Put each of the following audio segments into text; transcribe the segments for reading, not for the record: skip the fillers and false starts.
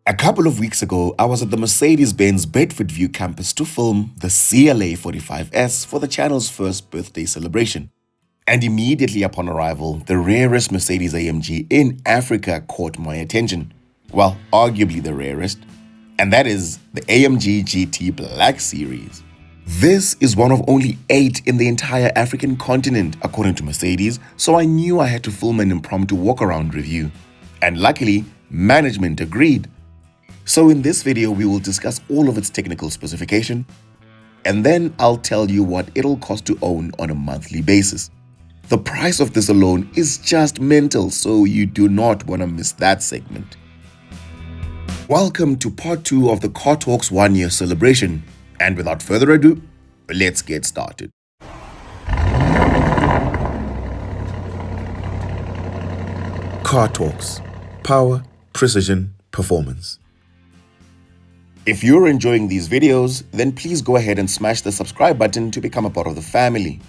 A couple of weeks ago, I was at the Mercedes-Benz Bedfordview campus to film the CLA 45S for the channel's first birthday celebration. And immediately upon arrival, the rarest Mercedes-AMG in Africa caught my attention. Well, arguably the rarest. And that is the AMG GT Black Series. This is one of only 8 in the entire African continent, according to Mercedes, so I knew I had to film an impromptu walk-around review. And luckily, management agreed. So in this video, we will discuss all of its technical specification, and then I'll tell you what it'll cost to own on a monthly basis. The price of this alone is just mental, so you do not want to miss that segment. Welcome to part 2 of the Car Talks 1-year celebration, and without further ado, let's get started. Car Talks: Power, Precision, Performance. If you're enjoying these videos, then please go ahead and smash the subscribe button to become a part of the family.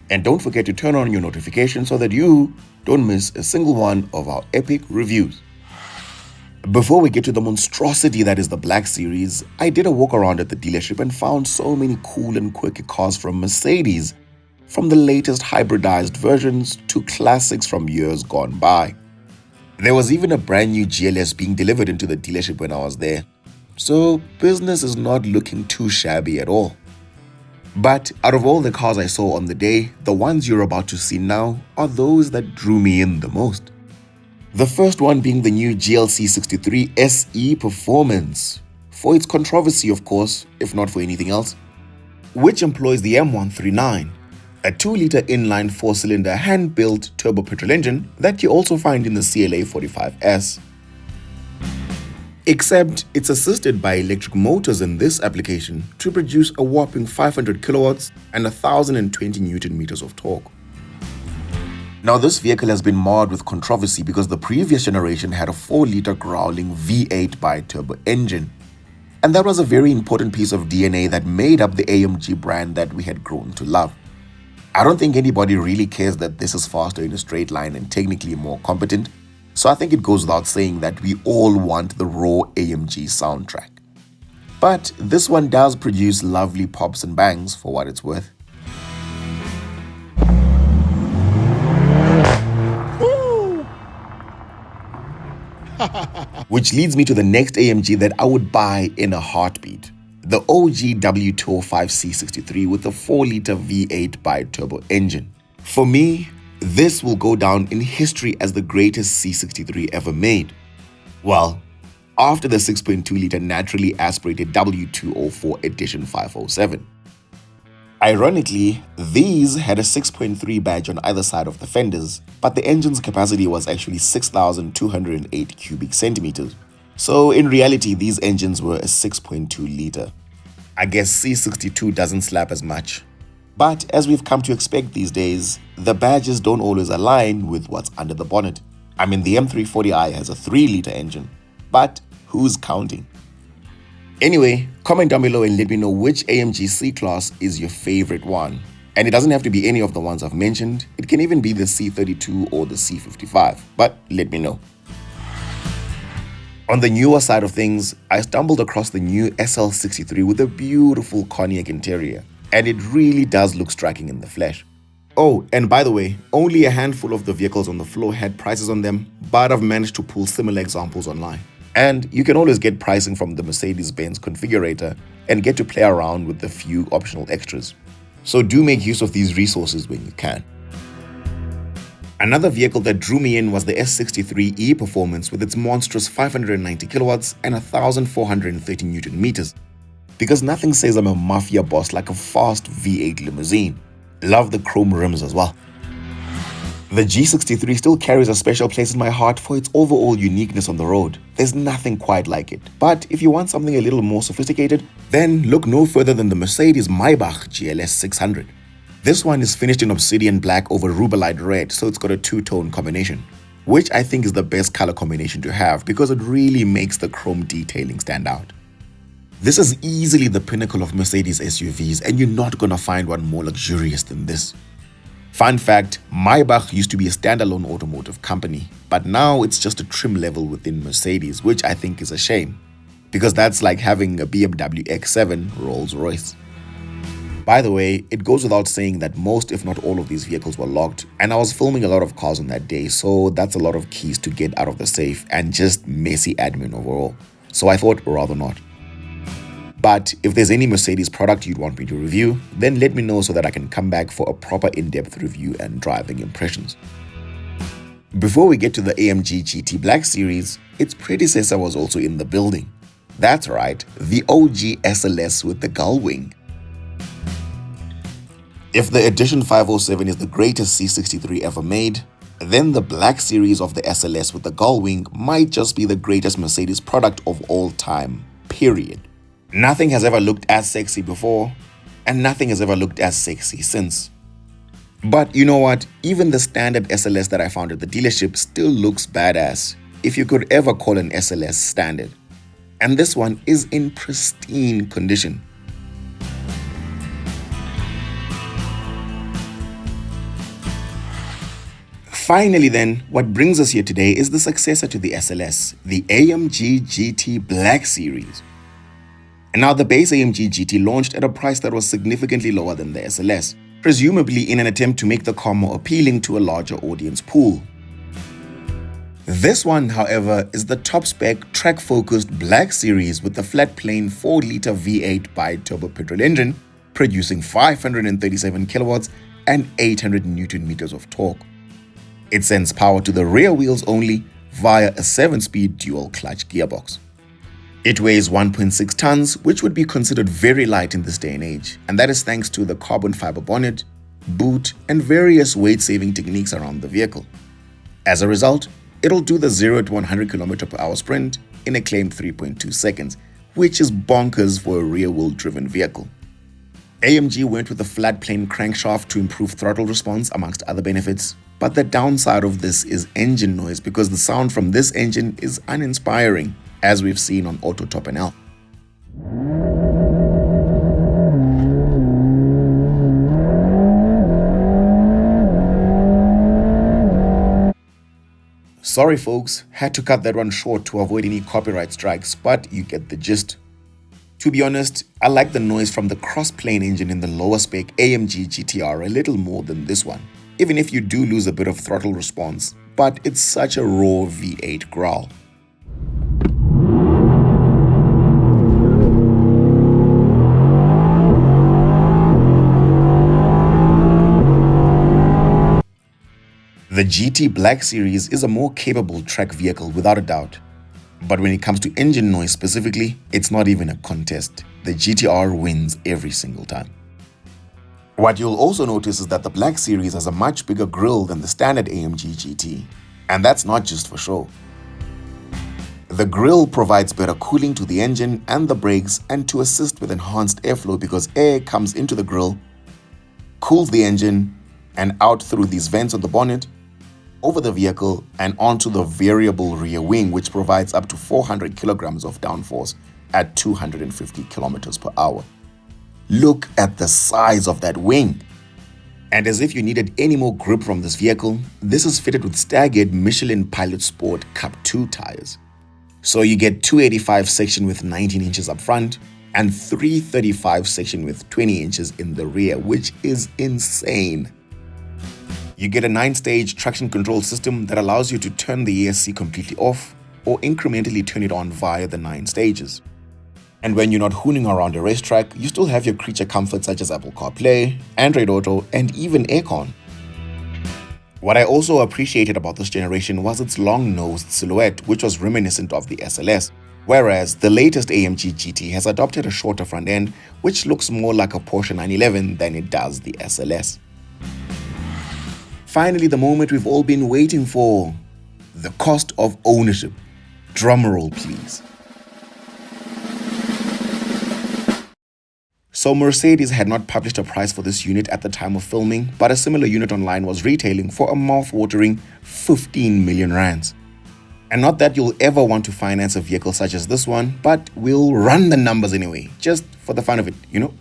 And don't forget to turn on your notifications so that you don't miss a single one of our epic reviews. Before we get to the monstrosity that is the Black Series, I did a walk around at the dealership and found so many cool and quirky cars from Mercedes, from the latest hybridized versions to classics from years gone by. There was even a brand new GLS being delivered into the dealership when I was there. So business is not looking too shabby at all. But out of all the cars I saw on the day, the ones you're about to see now are those that drew me in the most. The first one being the new GLC 63 SE Performance, for its controversy of course, if not for anything else, which employs the M139, a 2-liter inline 4-cylinder hand-built turbo petrol engine that you also find in the CLA 45S. Except it's assisted by electric motors in this application to produce a whopping 500 kilowatts and 1020 newton meters of torque. Now this vehicle has been marred with controversy because the previous generation had a 4-liter growling V8 bi-turbo engine. And that was a very important piece of DNA that made up the AMG brand that we had grown to love. I don't think anybody really cares that this is faster in a straight line and technically more competent. So I think it goes without saying that we all want the raw AMG soundtrack. But this one does produce lovely pops and bangs for what it's worth. Which leads me to the next AMG that I would buy in a heartbeat. The OG W205C63 with a 4-liter V8 bi-turbo engine. For me, this will go down in history as the greatest C63 ever made. Well, after the 6.2-liter naturally aspirated W204 Edition 507. Ironically, these had a 6.3 badge on either side of the fenders, but the engine's capacity was actually 6,208 cubic centimeters. So in reality, these engines were a 6.2-liter. I guess C62 doesn't slap as much. But as we've come to expect these days, the badges don't always align with what's under the bonnet. I mean, the M340i has a 3-liter engine, but who's counting? Anyway, comment down below and let me know which AMG C-Class is your favorite one. And it doesn't have to be any of the ones I've mentioned. It can even be the C32 or the C55, but let me know. On the newer side of things, I stumbled across the new SL63 with a beautiful cognac interior. And it really does look striking in the flesh. Oh, and by the way, only a handful of the vehicles on the floor had prices on them, but I've managed to pull similar examples online. And you can always get pricing from the Mercedes-Benz configurator and get to play around with the few optional extras. So do make use of these resources when you can. Another vehicle that drew me in was the S63E Performance with its monstrous 590 kilowatts and 1430 newton meters. Because nothing says I'm a mafia boss like a fast V8 limousine. Love the chrome rims as well. The G63 still carries a special place in my heart for its overall uniqueness on the road. There's nothing quite like it. But if you want something a little more sophisticated, then look no further than the Mercedes Maybach GLS 600. This one is finished in obsidian black over rubellite red, so it's got a 2-tone combination, which I think is the best color combination to have because it really makes the chrome detailing stand out. This is easily the pinnacle of Mercedes SUVs, and you're not gonna find one more luxurious than this. Fun fact, Maybach used to be a standalone automotive company, but now it's just a trim level within Mercedes, which I think is a shame, because that's like having a BMW X7 Rolls-Royce. By the way, it goes without saying that most, if not all, of these vehicles were locked, and I was filming a lot of cars on that day, so that's a lot of keys to get out of the safe and just messy admin overall. So I thought rather not. But if there's any Mercedes product you'd want me to review, then let me know so that I can come back for a proper in-depth review and driving impressions. Before we get to the AMG GT Black Series, its predecessor was also in the building. That's right, the OG SLS with the gull wing. If the Edition 507 is the greatest C63 ever made, then the Black Series of the SLS with the gull wing might just be the greatest Mercedes product of all time, period. Nothing has ever looked as sexy before, and nothing has ever looked as sexy since. But you know what? Even the standard SLS that I found at the dealership still looks badass, if you could ever call an SLS standard. And this one is in pristine condition. Finally then, what brings us here today is the successor to the SLS, the AMG GT Black Series. And now the base AMG GT launched at a price that was significantly lower than the SLS, presumably in an attempt to make the car more appealing to a larger audience pool. This one, however, is the top-spec, track-focused Black Series with the flat-plane 4-liter V8 bi-turbo petrol engine, producing 537 kilowatts and 800 newton meters of torque. It sends power to the rear wheels only via a 7-speed dual-clutch gearbox. It weighs 1.6 tons, which would be considered very light in this day and age, and that is thanks to the carbon fiber bonnet, boot, and various weight-saving techniques around the vehicle. As a result, it'll do the 0 to 100 km/h sprint in a claimed 3.2 seconds, which is bonkers for a rear-wheel driven vehicle. AMG went with a flat-plane crankshaft to improve throttle response amongst other benefits, but the downside of this is engine noise because the sound from this engine is uninspiring, as we've seen on Auto Top NL. Sorry folks, had to cut that one short to avoid any copyright strikes, but you get the gist. To be honest, I like the noise from the cross-plane engine in the lower spec AMG GTR a little more than this one, even if you do lose a bit of throttle response, but it's such a raw V8 growl. The GT Black Series is a more capable track vehicle without a doubt. But when it comes to engine noise specifically, it's not even a contest. The GTR wins every single time. What you'll also notice is that the Black Series has a much bigger grille than the standard AMG GT. And that's not just for show. The grille provides better cooling to the engine and the brakes and to assist with enhanced airflow because air comes into the grille, cools the engine, and out through these vents on the bonnet, over the vehicle and onto the variable rear wing, which provides up to 400 kilograms of downforce at 250 kilometers per hour. Look at the size of that wing. And as if you needed any more grip from this vehicle, this is fitted with staggered Michelin Pilot Sport Cup 2 tires. So you get 285 section with 19 inches up front and 335 section with 20 inches in the rear, which is insane. You get a 9-stage traction control system that allows you to turn the ESC completely off or incrementally turn it on via the 9 stages. And when you're not hooning around a racetrack, you still have your creature comforts such as Apple CarPlay, Android Auto, and even aircon. What I also appreciated about this generation was its long-nosed silhouette, which was reminiscent of the SLS, whereas the latest AMG GT has adopted a shorter front end, which looks more like a Porsche 911 than it does the SLS. Finally, the moment we've all been waiting for, the cost of ownership. Drumroll, please. So Mercedes had not published a price for this unit at the time of filming, but a similar unit online was retailing for a mouth-watering 15 million rands. And not that you'll ever want to finance a vehicle such as this one, but we'll run the numbers anyway, just for the fun of it, you know?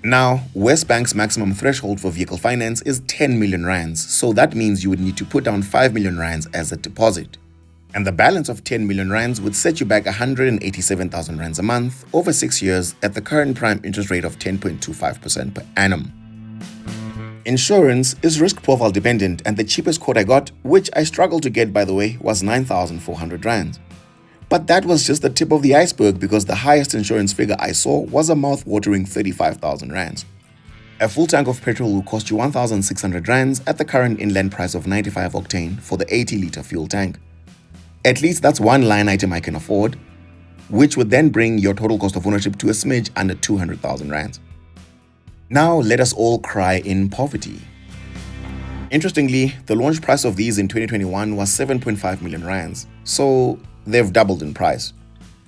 Now, West Bank's maximum threshold for vehicle finance is 10 million rands, so that means you would need to put down 5 million rands as a deposit. And the balance of 10 million rands would set you back 187,000 rands a month over 6 years at the current prime interest rate of 10.25% per annum. Insurance is risk profile dependent, and the cheapest quote I got, which I struggled to get by the way, was 9,400 rands. But that was just the tip of the iceberg, because the highest insurance figure I saw was a mouth-watering 35,000 rands. A full tank of petrol will cost you 1,600 rands at the current inland price of 95 octane for the 80-litre fuel tank. At least that's one line item I can afford, which would then bring your total cost of ownership to a smidge under 200,000 rands. Now let us all cry in poverty. Interestingly, the launch price of these in 2021 was 7.5 million rands, so they've doubled in price.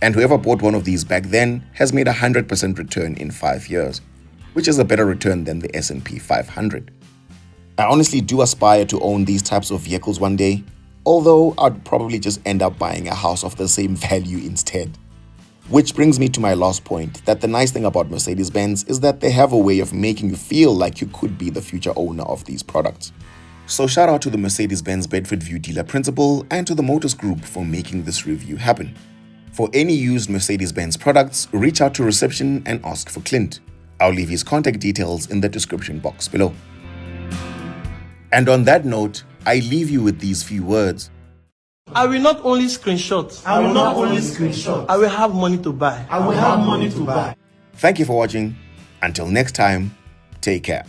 And whoever bought one of these back then has made a 100% return in 5 years, which is a better return than the S&P 500. I honestly do aspire to own these types of vehicles one day, although I'd probably just end up buying a house of the same value instead. Which brings me to my last point, that the nice thing about Mercedes-Benz is that they have a way of making you feel like you could be the future owner of these products. So shout out to the Mercedes-Benz Bedfordview dealer principal and to the Motors Group for making this review happen. For any used Mercedes-Benz products, reach out to reception and ask for Clint. I'll leave his contact details in the description box below. And on that note, I leave you with these few words. I will not only screenshot. I will not only screenshot. I will have money to buy. I will have money to buy. Thank you for watching. Until next time, take care.